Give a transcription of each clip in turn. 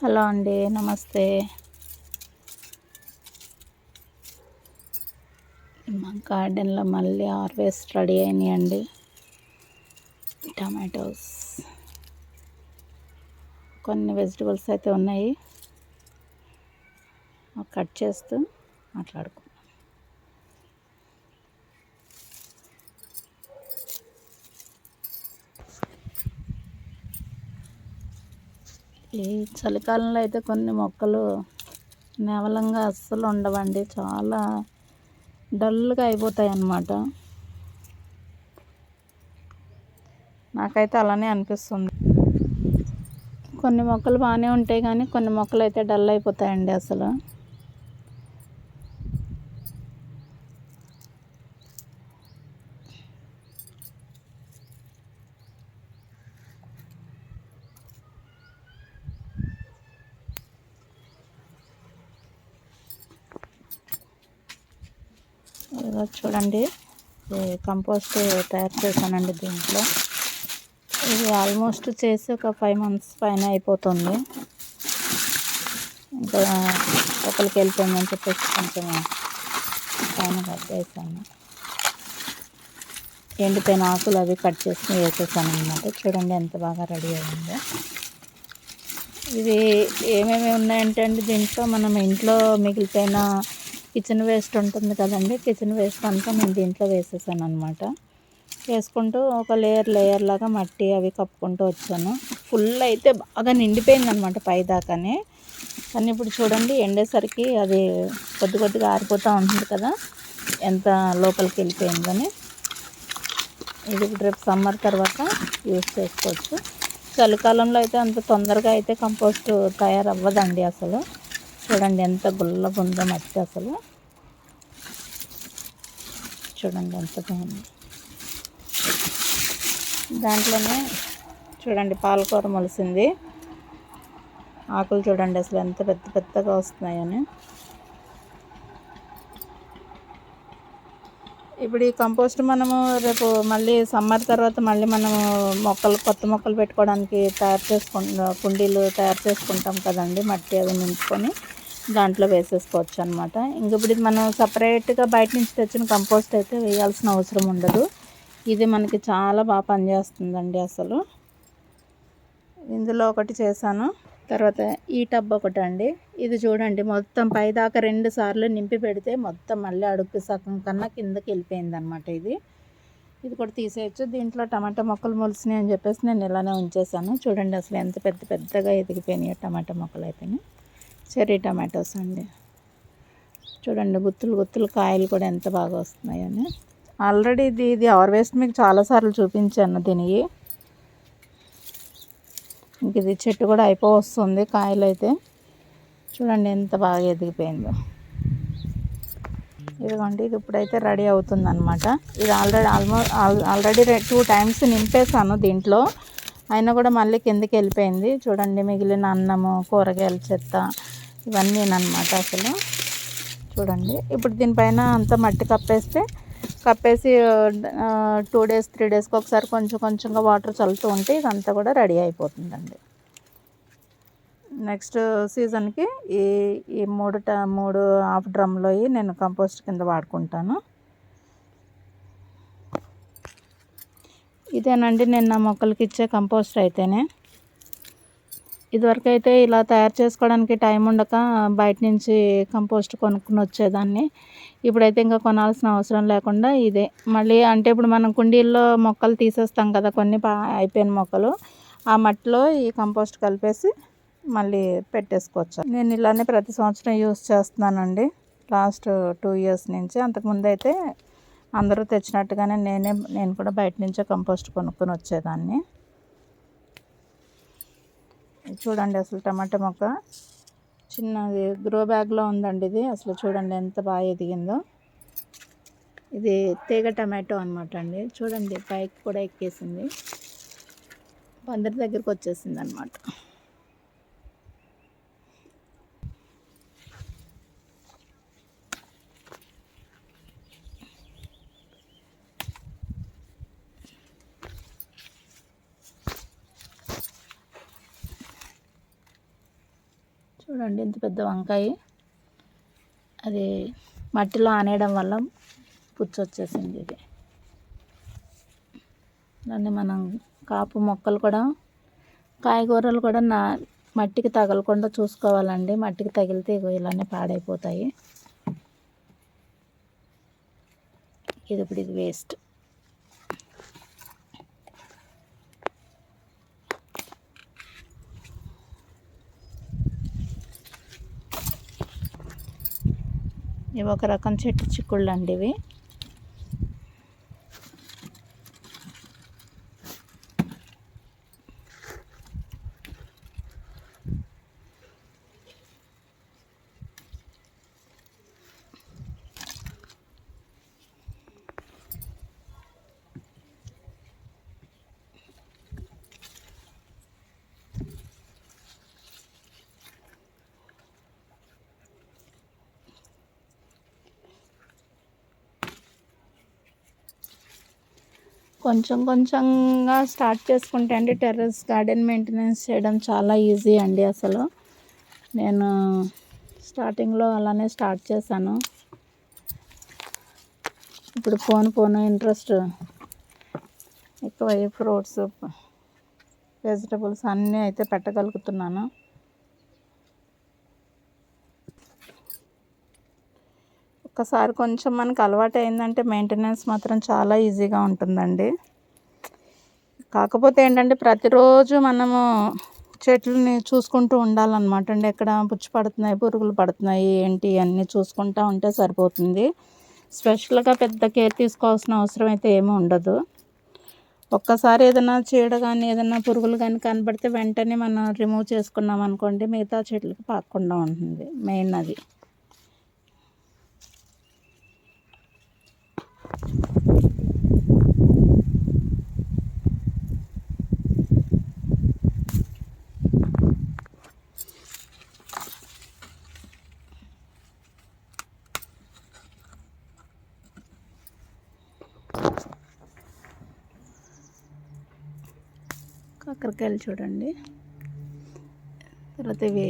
Hello అండి, నమస్తే. మా గార్డెన్లో మళ్ళీ హార్వెస్ట్ రెడీ అయినాయండి. టమాటోస్, కొన్ని వెజిటబుల్స్ అయితే ఉన్నాయి. కట్ చేస్తూ మాట్లాడుకుందాం. ఈ చలికాలంలో అయితే కొన్ని మొక్కలు నేవలంగా అస్సలు ఉండవండి, చాలా డల్గా అయిపోతాయి అన్నమాట. నాకైతే అలానే అనిపిస్తుంది. కొన్ని మొక్కలు బాగానే ఉంటాయి కానీ కొన్ని మొక్కలు అయితే డల్ అయిపోతాయండి అసలు. చూడండి, కంపోస్ట్ తయారు చేశానండి దీంట్లో. ఇది ఆల్మోస్ట్ చేసి ఒక 5 months పైన అయిపోతుంది. ఇంకా ఒకరికి వెళ్ళిపోయిందని చెప్పేసి కొంచెం పైన కట్ చేశాను. ఎండిపోయిన ఆకులు అవి కట్ చేసి వేసేసాను అన్నమాట. చూడండి ఎంత బాగా రెడీ అయిందో. ఇది ఏమేమి ఉన్నాయంటే అండి, దీంట్లో మనం ఇంట్లో మిగిలిపోయిన కిచెన్ వేస్ట్ ఉంటుంది కదండి, కిచెన్ వేస్ట్ అంతా నేను దీంట్లో వేసేసాను అనమాట. వేసుకుంటూ ఒక లేయర్ లాగా మట్టి అవి కప్పుకుంటూ వచ్చాను. ఫుల్ అయితే బాగా నిండిపోయింది అనమాట పై దాకానే. కానీ ఇప్పుడు చూడండి, ఎండేసరికి అది కొద్దిగా ఆరిపోతూ ఉంటుంది కదా, ఎంత లోపలికి వెళ్ళిపోయిందని. ఇది ఇప్పుడు రేపు సమ్మర్ తర్వాత యూజ్ చేసుకోవచ్చు. చలికాలంలో అయితే అంత తొందరగా అయితే కంపోస్ట్ తయారవ్వదండి అసలు. చూడండి ఎంత గుల్లగా ఉందో మట్టి అసలు. చూడండి ఎంత బాగుంది. దాంట్లోనే చూడండి పాలకూర మొలిసింది. ఆకులు చూడండి అసలు ఎంత పెద్దగా వస్తున్నాయని. ఇప్పుడు ఈ కంపోస్ట్ మనము రేపు మళ్ళీ సమ్మర్ తర్వాత మళ్ళీ మనము కొత్త మొక్కలు పెట్టుకోవడానికి కుండీలు తయారు చేసుకుంటాం కదండి, మట్టి అవి నింపుకొని దాంట్లో వేసేసుకోవచ్చు అనమాట. ఇంక ఇప్పుడు ఇది మనం సపరేట్గా బయట నుంచి తెచ్చిన కంపోస్ట్ అయితే వేయాల్సిన అవసరం ఉండదు. ఇది మనకి చాలా బాగా పనిచేస్తుందండి అసలు. ఇందులో ఒకటి చేశాను. తర్వాత ఈ టబ్ ఒకటి అండి, ఇది చూడండి మొత్తం పైదాకా 2 సార్లు నింపి పెడితే మొత్తం మళ్ళీ అడుగు సగం కన్నా కిందకి వెళ్ళిపోయింది అనమాట. ఇది కూడా తీసేయచ్చు. దీంట్లో టమాటా మొక్కలు మొలిసినాయి అని చెప్పేసి నేను ఇలానే ఉంచేసాను. చూడండి అసలు ఎంత పెద్దగా ఎదిగిపోయినాయి టమాటా మొక్కలు అయితేనే. చెర్రీ టమాటోస్ అండి. చూడండి గుత్తులు కాయలు కూడా ఎంత బాగా వస్తున్నాయని. ఆల్రెడీ ఇది హార్వెస్ట్ మీకు చాలాసార్లు చూపించాను దీనికి. ఇంక ఇది చెట్టు కూడా వస్తుంది కాయలు అయితే. చూడండి ఎంత బాగా ఎదిగిపోయిందో. ఇదిగోండి, ఇది ఇప్పుడైతే రెడీ అవుతుంది అనమాట. ఇది ఆల్రెడీ 2 times నింపేసాను దీంట్లో, అయినా కూడా మళ్ళీ కిందకి వెళ్ళిపోయింది. చూడండి మిగిలిన అన్నము, కూరగాయల చెత్త ఇవన్నీ అనమాట అసలు. చూడండి ఇప్పుడు దీనిపైన అంతా మట్టి కప్పేసి 2 days 3 daysకి ఒకసారి కొంచెంగా వాటర్ చల్లుతూ ఉంటే ఇదంతా కూడా రెడీ అయిపోతుందండి. నెక్స్ట్ సీజన్కి ఈ 3 హాఫ్ డ్రమ్లో నేను కంపోస్ట్ కింద వాడుకుంటాను. ఇదేనండి నేను నా మొక్కలకి ఇచ్చే కంపోస్ట్ అయితేనే. ఇదివరకు అయితే ఇలా తయారు చేసుకోవడానికి టైం ఉండక బయట నుంచి కంపోస్ట్ కొనుక్కుని వచ్చేదాన్ని. ఇప్పుడైతే ఇంకా కొనాల్సిన అవసరం లేకుండా ఇదే మళ్ళీ, అంటే ఇప్పుడు మనం కుండీల్లో మొక్కలు తీసేస్తాం కదా, కొన్ని అయిపోయిన మొక్కలు, ఆ మట్టిలో ఈ కంపోస్ట్ కలిపేసి మళ్ళీ పెట్టేసుకోవచ్చు. నేను ఇలానే ప్రతి సంవత్సరం యూజ్ చేస్తున్నానండి లాస్ట్ 2 years నుంచి. అంతకుముందు అయితే అందరూ తెచ్చినట్టుగానే నేను కూడా బయట నుంచే కంపోస్ట్ కొనుక్కొని వచ్చేదాన్ని. చూడండి అసలు టమాటా మొక్క చిన్నది గ్రో బ్యాగ్లో ఉందండి ఇది. అసలు చూడండి ఎంత బాగా ఎదిగిందో. ఇది తీగ టమాటో అనమాట అండి. చూడండి పైకి కూడా ఎక్కేసింది, పందిరి దగ్గరికి వచ్చేసింది అనమాట. చూడండి ఇంత పెద్ద వంకాయ, అది మట్టిలో ఆనేయడం వల్ల పుచ్చు వచ్చేసింది. ఇది దాన్ని మనం కాపు మొక్కలు కూడా, కాయగూరలు కూడా మట్టికి తగలకుండా చూసుకోవాలండి. మట్టికి తగిలితే ఇలానే పాడైపోతాయి. ఇప్పుడు ఇది వేస్ట్. ఇవి ఒక రకం చెట్టు చిక్కుళ్ళు అండి. ఇవి కొంచెం కొంచెంగా స్టార్ట్ చేసుకుంటే అండి టెర్రస్ గార్డెన్ మెయింటెనెన్స్ చేయడం చాలా ఈజీ అండి. అసలు నేను స్టార్టింగ్లో అలానే స్టార్ట్ చేశాను. ఇప్పుడు పోను ఇంట్రెస్ట్ ఎక్కువ ఫ్రూట్స్, వెజిటబుల్స్ అన్నీ అయితే పెట్టగలుగుతున్నాను. ఒక్కసారి కొంచెం మనకు అలవాటు అయిందంటే మెయింటెనెన్స్ మాత్రం చాలా ఈజీగా ఉంటుందండి. కాకపోతే ఏంటంటే ప్రతిరోజు మనము చెట్లని చూసుకుంటూ ఉండాలన్నమాట అండి. ఎక్కడ పుచ్చు పడుతున్నాయి, పురుగులు పడుతున్నాయి ఏంటి అన్నీ చూసుకుంటూ ఉంటే సరిపోతుంది. స్పెషల్గా పెద్ద కేర్ తీసుకోవాల్సిన అవసరం అయితే ఏమీ ఉండదు. ఒక్కసారి ఏదైనా చీడ కానీ ఏదైనా పురుగులు కానీ కనబడితే వెంటనే మనం రిమూవ్ చేసుకున్నాం అనుకోండి, మిగతా చెట్లకు పాకకుండా ఉంటుంది. మెయిన్ అది. కాకరకాయలు చూడండి. తర్వాత ఇవి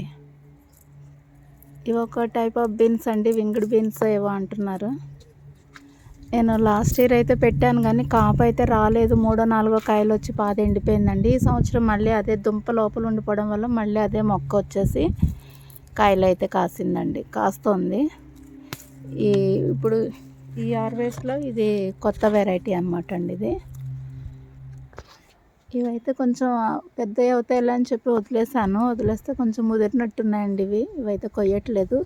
ఒక టైప్ ఆఫ్ బీన్స్ అండి, వింగ్డ్ బీన్స్ ఏవో అంటున్నారు. నేను లాస్ట్ ఇయర్ అయితే పెట్టాను కానీ కాపు అయితే రాలేదు. 3 or 4 కాయలు వచ్చి పాది ఎండిపోయిందండి. ఈ సంవత్సరం మళ్ళీ అదే దుంప లోపల ఉండిపోవడం వల్ల మళ్ళీ అదే మొక్క వచ్చేసి కాయలు అయితే కాసిందండి, కాస్తుంది. ఇప్పుడు ఈ హార్వెస్ట్లో ఇది కొత్త వెరైటీ అన్నమాట అండి. ఇవైతే కొంచెం పెద్దవి అవుతాయిలే అని చెప్పి వదిలేస్తే కొంచెం ముదిరినట్టున్నాయండి. ఇవైతే కొయ్యట్లేదు,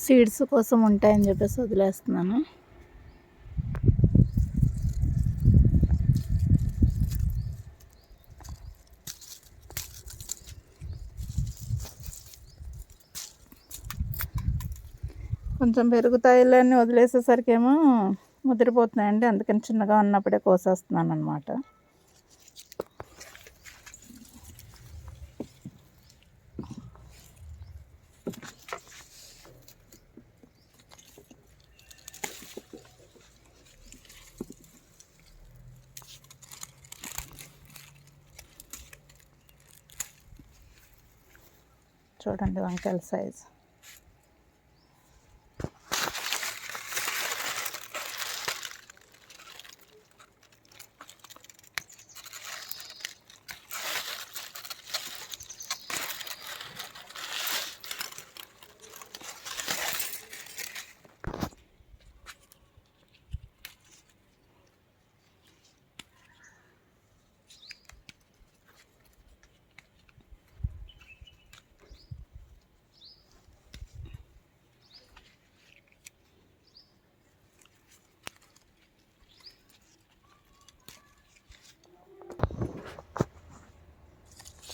సీడ్స్ కోసం ఉంటాయని చెప్పేసి వదిలేస్తున్నాను. కొంచెం పెరుగుతాయిలే అని వదిలేసేసరికి ఏమో ముదిరిపోతున్నాయండి. అందుకని చిన్నగా ఉన్నప్పుడే కోసేస్తున్నాను అన్నమాట. చూడండి వంకాయల సైజ్.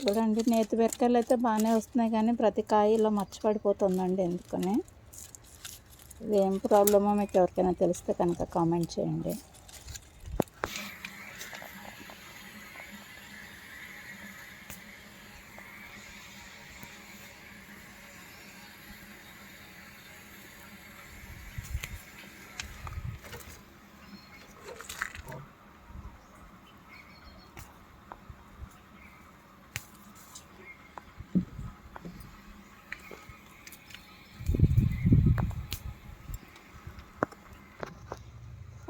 చూడండి నేతి బీరకాయలు అయితే బాగానే వస్తున్నాయి కానీ ప్రతి కాయ ఇలా మచ్చపడిపోతుందండి. ఎందుకని ఇది ఏం ప్రాబ్లమో మీకు ఎవరికైనా తెలిస్తే కనుక కామెంట్ చేయండి.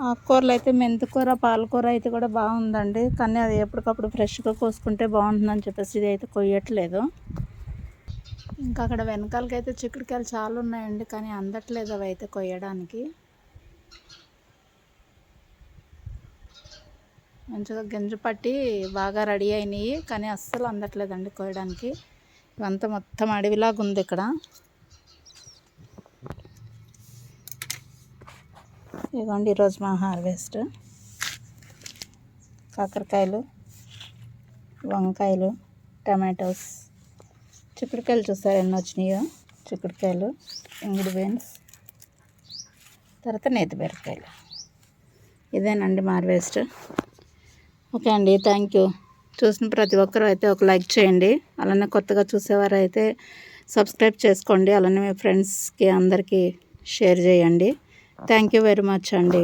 ఆకుకూరలు అయితే మెంతికూర పాలకూర అయితే కూడా బాగుందండి, కానీ అది ఎప్పటికప్పుడు ఫ్రెష్గా కోసుకుంటే బాగుంటుందని చెప్పేసి ఇది అయితే కొయ్యట్లేదు. ఇంకా అక్కడ వెనకాలకైతే చిక్కుడుకాయలు చాలా ఉన్నాయండి, కానీ అందట్లేదు అవి అయితే కొయ్యడానికి. మంచిగా గింజ పట్టి బాగా రెడీ అయినాయి, కానీ అస్సలు అందట్లేదండి కోయడానికి. ఇవంతా మొత్తం అడవిలాగా ఉంది ఇక్కడ. ఇదిగోండి ఈరోజు మా హార్వెస్ట్. కాకరకాయలు, వంకాయలు, టమాటోస్, చిక్కుడుకాయలు చూసారు ఎన్ని వచ్చినాయో. చిక్కుడుకాయలు, ఇంగుడు బీన్స్, తర్వాత నేతి బీరకాయలు. ఇదేనండి మా హార్వెస్ట్. ఓకే అండి, థ్యాంక్ యూ. చూసిన ప్రతి ఒక్కరు అయితే ఒక లైక్ చేయండి. అలానే కొత్తగా చూసేవారు అయితే సబ్స్క్రైబ్ చేసుకోండి. అలానే మీ ఫ్రెండ్స్కి అందరికీ షేర్ చేయండి. థ్యాంక్ యూ వెరీ మచ్ అండి.